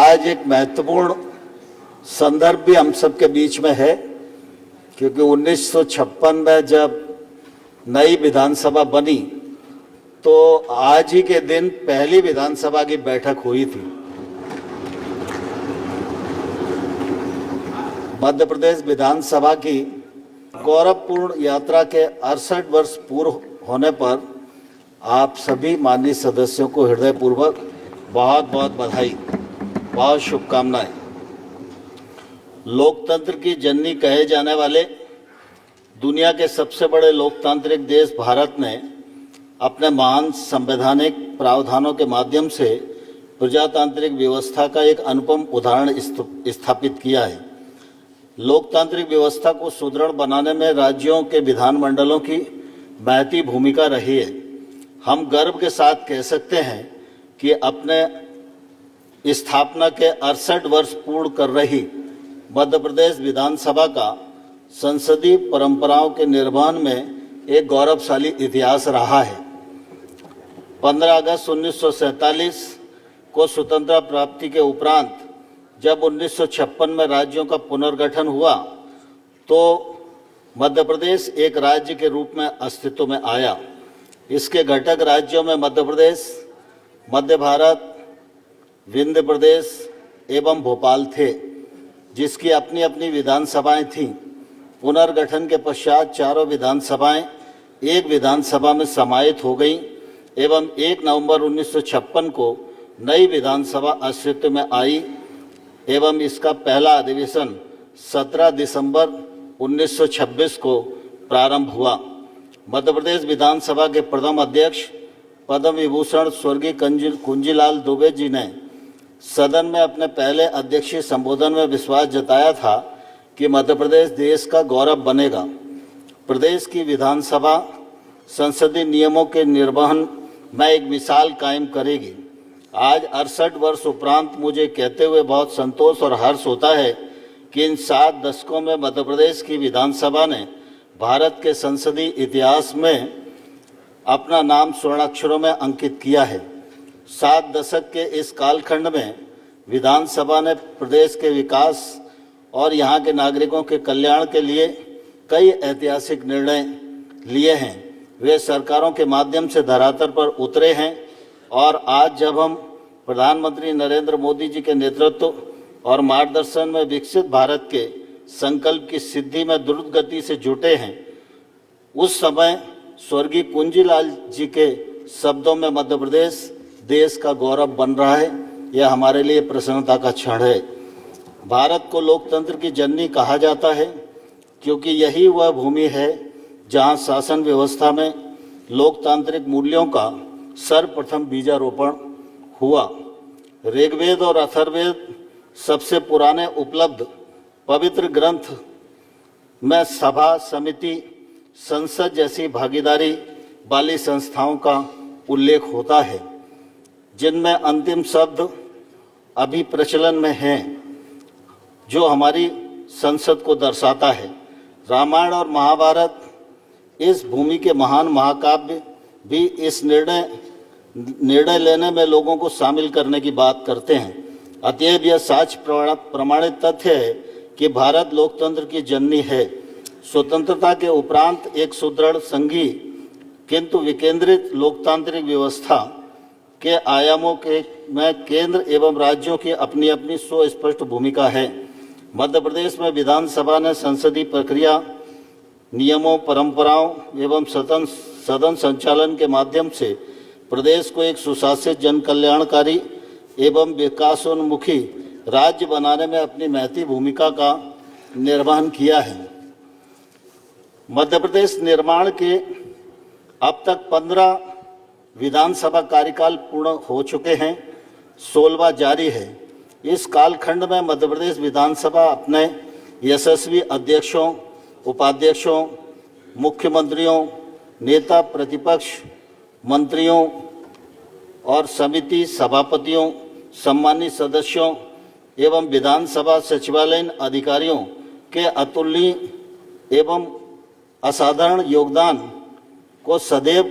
आज एक महत्वपूर्ण संदर्भ भी हम सबके बीच में है, क्योंकि 1956 में जब नई विधानसभा बनी तो आज ही के दिन पहली विधानसभा की बैठक हुई थी। मध्य प्रदेश विधानसभा की गौरवपूर्ण यात्रा के 68 वर्ष पूर्ण होने पर आप सभी माननीय सदस्यों को हृदयपूर्वक बहुत बहुत बधाई, बहुत शुभकामनाएं। लोकतंत्र की जननी कहे जाने वाले दुनिया के सबसे बड़े लोकतांत्रिक देश भारत ने अपने महान संवैधानिक प्रावधानों के माध्यम से प्रजातांत्रिक व्यवस्था का एक अनुपम उदाहरण स्थापित किया है। लोकतांत्रिक व्यवस्था को सुदृढ़ बनाने में राज्यों के विधानमंडलों की महती भूमिका रही है। हम गर्व के साथ कह सकते हैं कि अपने स्थापना के 68 वर्ष पूर्ण कर रही मध्य प्रदेश विधानसभा का संसदीय परंपराओं के निर्वहन में एक गौरवशाली इतिहास रहा है। 15 अगस्त 1947 को स्वतंत्रता प्राप्ति के उपरांत जब 1956 में राज्यों का पुनर्गठन हुआ तो मध्य प्रदेश एक राज्य के रूप में अस्तित्व में आया। इसके घटक राज्यों में मध्य प्रदेश, मध्य भारत, विंध्य प्रदेश एवं भोपाल थे, जिसकी अपनी अपनी विधानसभाएं थीं। पुनर्गठन के पश्चात चारों विधानसभाएं एक विधानसभा में समाहित हो गईं एवं 1 नवंबर 1956 को नई विधानसभा अस्तित्व में आई एवं इसका पहला अधिवेशन 17 दिसंबर 1926 को प्रारंभ हुआ। मध्य प्रदेश विधानसभा के प्रथम अध्यक्ष पद्म विभूषण स्वर्गीय कुंजीलाल दुबे जी ने सदन में अपने पहले अध्यक्षीय संबोधन में विश्वास जताया था कि मध्य प्रदेश देश का गौरव बनेगा। प्रदेश की विधानसभा संसदीय नियमों के निर्वहन में एक मिसाल कायम करेगी। आज 68 वर्ष उपरांत मुझे कहते हुए बहुत संतोष और हर्ष होता है कि इन 7 दशकों में मध्य प्रदेश की विधानसभा ने भारत के संसदीय इतिहास में अपना नाम स्वर्णाक्षरों में अंकित किया है। 7 दशक के इस कालखंड में विधानसभा ने प्रदेश के विकास और यहाँ के नागरिकों के कल्याण के लिए कई ऐतिहासिक निर्णय लिए हैं। वे सरकारों के माध्यम से धरातल पर उतरे हैं और आज जब हम प्रधानमंत्री नरेंद्र मोदी जी के नेतृत्व और मार्गदर्शन में विकसित भारत के संकल्प की सिद्धि में द्रुत गति से जुटे हैं, उस समय स्वर्गीय कुंजीलाल जी के शब्दों में मध्य प्रदेश देश का गौरव बन रहा है। यह हमारे लिए प्रसन्नता का क्षण है। भारत को लोकतंत्र की जननी कहा जाता है क्योंकि यही वह भूमि है जहां शासन व्यवस्था में लोकतांत्रिक मूल्यों का सर्वप्रथम बीजारोपण हुआ। ऋग्वेद और अथर्ववेद सबसे पुराने उपलब्ध पवित्र ग्रंथ में सभा, समिति, संसद जैसी भागीदारी वाली संस्थाओं का उल्लेख होता है, जिनमें अंतिम शब्द अभी प्रचलन में है, जो हमारी संसद को दर्शाता है। रामायण और महाभारत इस भूमि के महान महाकाव्य भी इस निर्णय लेने में लोगों को शामिल करने की बात करते हैं। अतएव यह साक्ष्य प्रमाणित तथ्य है कि भारत लोकतंत्र की जननी है। स्वतंत्रता के उपरांत एक सुदृढ़ संघीय किंतु विकेंद्रित लोकतांत्रिक व्यवस्था के आयामों के में केंद्र एवं राज्यों की अपनी अपनी सुस्पष्ट भूमिका है। मध्य प्रदेश में विधानसभा ने संसदीय प्रक्रिया, नियमों, परंपराओं एवं सदन संचालन के माध्यम से प्रदेश को एक सुशासित, जन कल्याणकारी एवं विकासोन्मुखी राज्य बनाने में अपनी महती भूमिका का निर्वहन किया है। मध्य प्रदेश निर्माण के अब तक 15 विधानसभा कार्यकाल पूर्ण हो चुके हैं, 16वां जारी है। इस कालखंड में मध्य प्रदेश विधानसभा अपने यशस्वी अध्यक्षों, उपाध्यक्षों, मुख्यमंत्रियों, नेता प्रतिपक्ष, मंत्रियों और समिति सभापतियों, सम्मानित सदस्यों एवं विधानसभा सचिवालयीन अधिकारियों के अतुलनीय एवं असाधारण योगदान को सदैव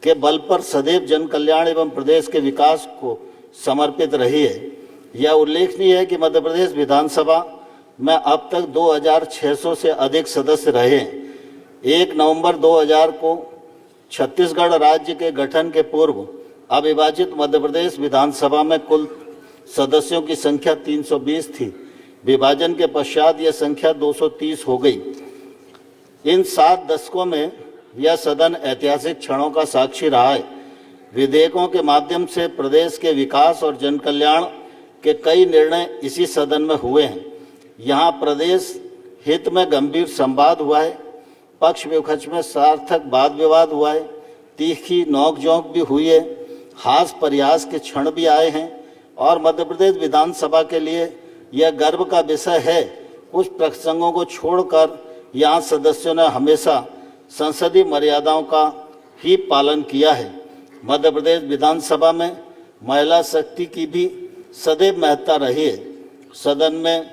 के बल पर सदैव जन कल्याण एवं प्रदेश के विकास को समर्पित रही है। यह उल्लेखनीय है कि मध्य प्रदेश विधानसभा में अब तक 2600 से अधिक सदस्य रहे। 1 नवंबर 2000 को छत्तीसगढ़ राज्य के गठन के पूर्व अविभाजित मध्य प्रदेश विधानसभा में कुल सदस्यों की संख्या 320 थी। विभाजन के पश्चात यह संख्या 230 हो गई। इन 7 दशकों में यह सदन ऐतिहासिक क्षणों का साक्षी रहा है। विधेयकों के माध्यम से प्रदेश के विकास और जन कल्याण के कई निर्णय इसी सदन में हुए हैं। यहाँ प्रदेश हित में गंभीर संवाद हुआ है, पक्ष विपक्ष में सार्थक वाद विवाद हुआ है, तीखी नोक-झोंक भी हुई है, हास प्रयास के क्षण भी आए हैं और मध्य प्रदेश विधानसभा के लिए यह गर्व का विषय है। कुछ प्रसंगों को छोड़कर यहाँ सदस्यों ने हमेशा संसदीय मर्यादाओं का ही पालन किया है। मध्य प्रदेश विधानसभा में महिला शक्ति की भी सदैव महत्ता रही है। सदन में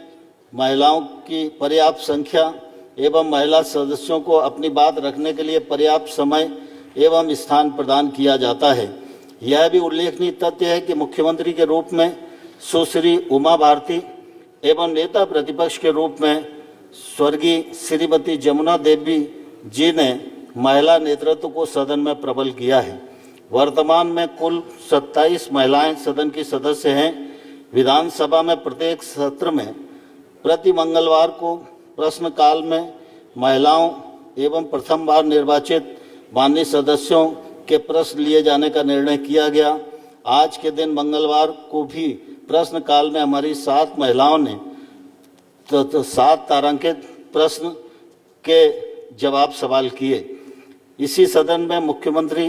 महिलाओं की पर्याप्त संख्या एवं महिला सदस्यों को अपनी बात रखने के लिए पर्याप्त समय एवं स्थान प्रदान किया जाता है। यह भी उल्लेखनीय तथ्य है कि मुख्यमंत्री के रूप में सुश्री उमा भारती एवं नेता प्रतिपक्ष के रूप में स्वर्गीय श्रीमती जमुना देवी जी ने महिला नेतृत्व को सदन में प्रबल किया है। वर्तमान में कुल 27 महिलाएं सदन की सदस्य हैं। विधानसभा में प्रत्येक सत्र में प्रति मंगलवार को प्रश्नकाल में महिलाओं एवं प्रथम बार निर्वाचित माननीय सदस्यों के प्रश्न लिए जाने का निर्णय किया गया। आज के दिन मंगलवार को भी प्रश्नकाल में हमारी 7 महिलाओं ने 7 तारांकित प्रश्न के जवाब सवाल किए। इसी सदन में मुख्यमंत्री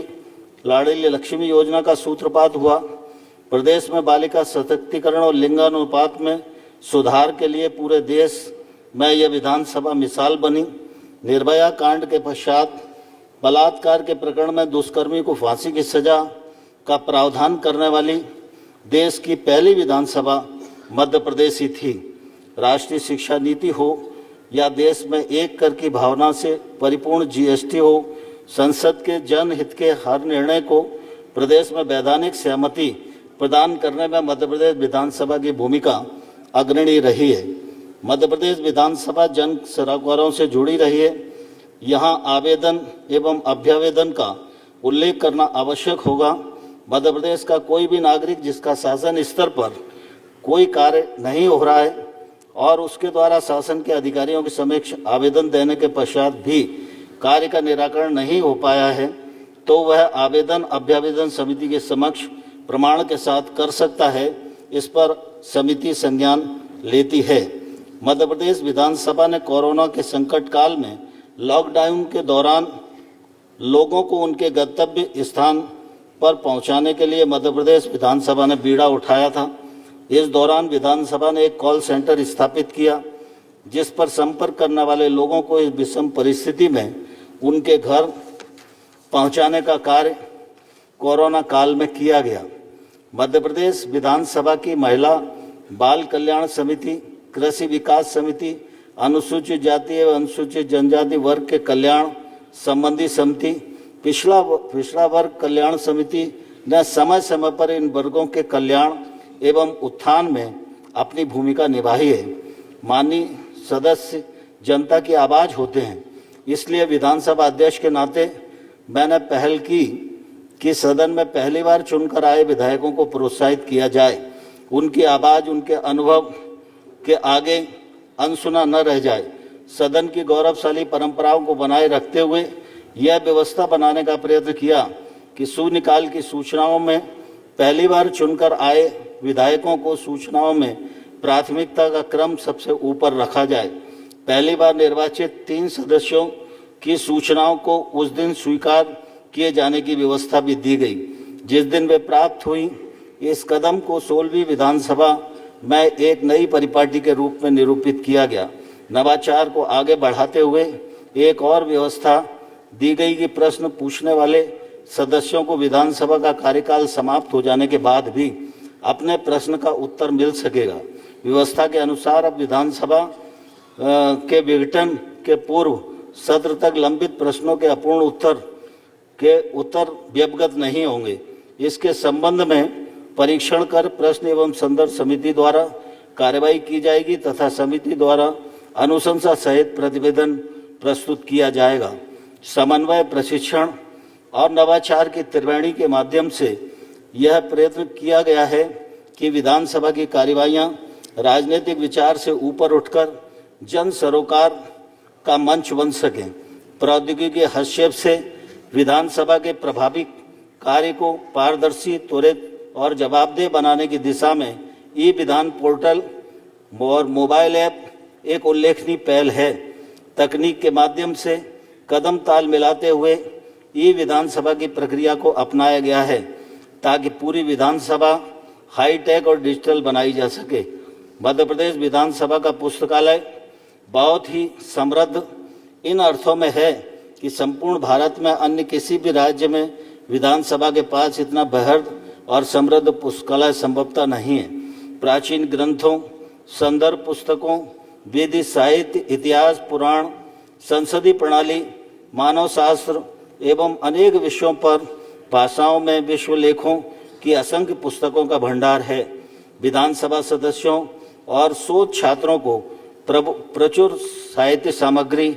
लाडली लक्ष्मी योजना का सूत्रपात हुआ। प्रदेश में बालिका सशक्तिकरण और लिंगानुपात में सुधार के लिए पूरे देश में यह विधानसभा मिसाल बनी। निर्भया कांड के पश्चात बलात्कार के प्रकरण में दुष्कर्मी को फांसी की सजा का प्रावधान करने वाली देश की पहली विधानसभा मध्य प्रदेश ही थी। राष्ट्रीय शिक्षा नीति हो या देश में एक कर की भावना से परिपूर्ण जीएसटी हो, संसद के जनहित के हर निर्णय को प्रदेश में वैधानिक सहमति प्रदान करने में मध्य प्रदेश विधानसभा की भूमिका अग्रणी रही है। मध्य प्रदेश विधानसभा जन सरोकारों से जुड़ी रही है। यहाँ आवेदन एवं अभ्यावेदन का उल्लेख करना आवश्यक होगा। मध्य प्रदेश का कोई भी नागरिक जिसका शासन स्तर पर कोई कार्य नहीं हो रहा है और उसके द्वारा शासन के अधिकारियों के समक्ष आवेदन देने के पश्चात भी कार्य का निराकरण नहीं हो पाया है, तो वह आवेदन अभ्यावेदन समिति के समक्ष प्रमाण के साथ कर सकता है। इस पर समिति संज्ञान लेती है। मध्य प्रदेश विधानसभा ने कोरोना के संकट काल में लॉकडाउन के दौरान लोगों को उनके गंतव्य स्थान पर पहुंचाने के लिए मध्य प्रदेश विधानसभा ने बीड़ा उठाया था। इस दौरान विधानसभा ने एक कॉल सेंटर स्थापित किया, जिस पर संपर्क करने वाले लोगों को इस विषम परिस्थिति में उनके घर पहुंचाने का कार्य कोरोना काल में किया गया। मध्य प्रदेश विधानसभा की महिला बाल कल्याण समिति, कृषि विकास समिति, अनुसूचित जाति एवं अनुसूचित जनजाति वर्ग के कल्याण संबंधी समिति, पिछड़ा वर्ग कल्याण समिति ने समय समय पर इन वर्गों के कल्याण एवं उत्थान में अपनी भूमिका निभाई है। माननीय सदस्य जनता की आवाज़ होते हैं, इसलिए विधानसभा अध्यक्ष के नाते मैंने पहल की कि सदन में पहली बार चुनकर आए विधायकों को प्रोत्साहित किया जाए। उनकी आवाज़ उनके अनुभव के आगे अनसुना न रह जाए। सदन की गौरवशाली परंपराओं को बनाए रखते हुए यह व्यवस्था बनाने का प्रयत्न किया कि शून्यकाल की सूचनाओं में पहली बार चुनकर आए विधायकों को सूचनाओं में प्राथमिकता का क्रम सबसे ऊपर रखा जाए। पहली बार निर्वाचित 3 सदस्यों की सूचनाओं को उस दिन स्वीकार किए जाने की व्यवस्था भी दी गई जिस दिन वे प्राप्त हुई। इस कदम को 16वीं विधानसभा में एक नई परिपाटी के रूप में निरूपित किया गया। नवाचार को आगे बढ़ाते हुए एक और व्यवस्था दी गई कि प्रश्न पूछने वाले सदस्यों को विधानसभा का कार्यकाल समाप्त हो जाने के बाद भी अपने प्रश्न का उत्तर मिल सकेगा। व्यवस्था के अनुसार अब विधानसभा के विघटन के पूर्व सत्र तक लंबित प्रश्नों के अपूर्ण उत्तर व्यवगत नहीं होंगे। इसके संबंध में परीक्षण कर प्रश्न एवं संदर्भ समिति द्वारा कार्यवाही की जाएगी तथा समिति द्वारा अनुशंसा सहित प्रतिवेदन प्रस्तुत किया जाएगा। समन्वय, प्रशिक्षण और नवाचार की त्रिवेणी के माध्यम से यह प्रयत्न किया गया है कि विधानसभा की कार्यवाहियां राजनीतिक विचार से ऊपर उठकर जन सरोकार का मंच बन सकें। प्रौद्योगिकी के हस्तक्षेप से विधानसभा के प्रभावी कार्य को पारदर्शी, त्वरित और जवाबदेह बनाने की दिशा में ई विधान पोर्टल और मोबाइल ऐप एक उल्लेखनीय पहल है। तकनीक के माध्यम से कदम ताल मिलाते हुए ई विधानसभा की प्रक्रिया को अपनाया गया है ताकि पूरी विधानसभा हाईटेक और डिजिटल बनाई जा सके। मध्य प्रदेश विधानसभा का पुस्तकालय बहुत ही समृद्ध इन अर्थों में है कि संपूर्ण भारत में अन्य किसी भी राज्य में विधानसभा के पास इतना बृहद और समृद्ध पुस्तकालय संभवतः नहीं है। प्राचीन ग्रंथों, संदर्भ पुस्तकों, वेदिक साहित्य, इतिहास, पुराण, संसदीय प्रणाली, मानव शास्त्र एवं अनेक विषयों पर भाषाओं में विश्व लेखों की असंख्य पुस्तकों का भंडार है। विधानसभा सदस्यों और शोध छात्रों को प्रचुर साहित्य सामग्री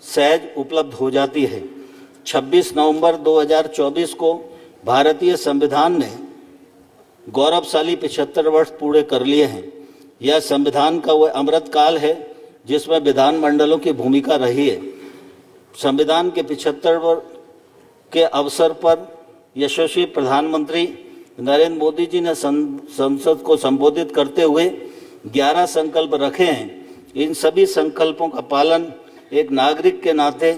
सहज उपलब्ध हो जाती है। 26 नवंबर 2024 को भारतीय संविधान ने गौरवशाली 75 वर्ष पूरे कर लिए हैं। यह संविधान का वह अमृत काल है जिसमें विधानमंडलों की भूमिका रही है। संविधान के 75 वर्ष के अवसर पर यशस्वी प्रधानमंत्री नरेंद्र मोदी जी ने संसद को संबोधित करते हुए 11 संकल्प रखे हैं। इन सभी संकल्पों का पालन एक नागरिक के नाते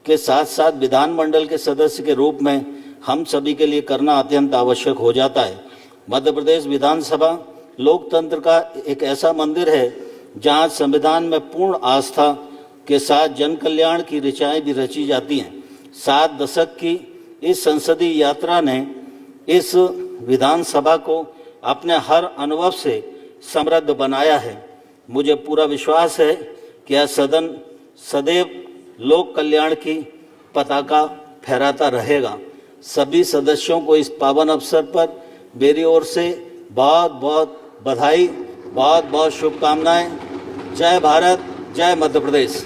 के साथ साथ विधानमंडल के सदस्य के रूप में हम सभी के लिए करना अत्यंत आवश्यक हो जाता है। मध्य प्रदेश विधानसभा लोकतंत्र का एक ऐसा मंदिर है जहां संविधान में पूर्ण आस्था के साथ जन कल्याण की ऋचाएं भी रची जाती हैं। 7 दशक की इस संसदीय यात्रा ने इस विधानसभा को अपने हर अनुभव से समृद्ध बनाया है। मुझे पूरा विश्वास है कि यह सदन सदैव लोक कल्याण की पताका फहराता रहेगा। सभी सदस्यों को इस पावन अवसर पर मेरी ओर से बहुत बहुत बधाई, बहुत बहुत शुभकामनाएं। जय भारत, जय मध्य प्रदेश।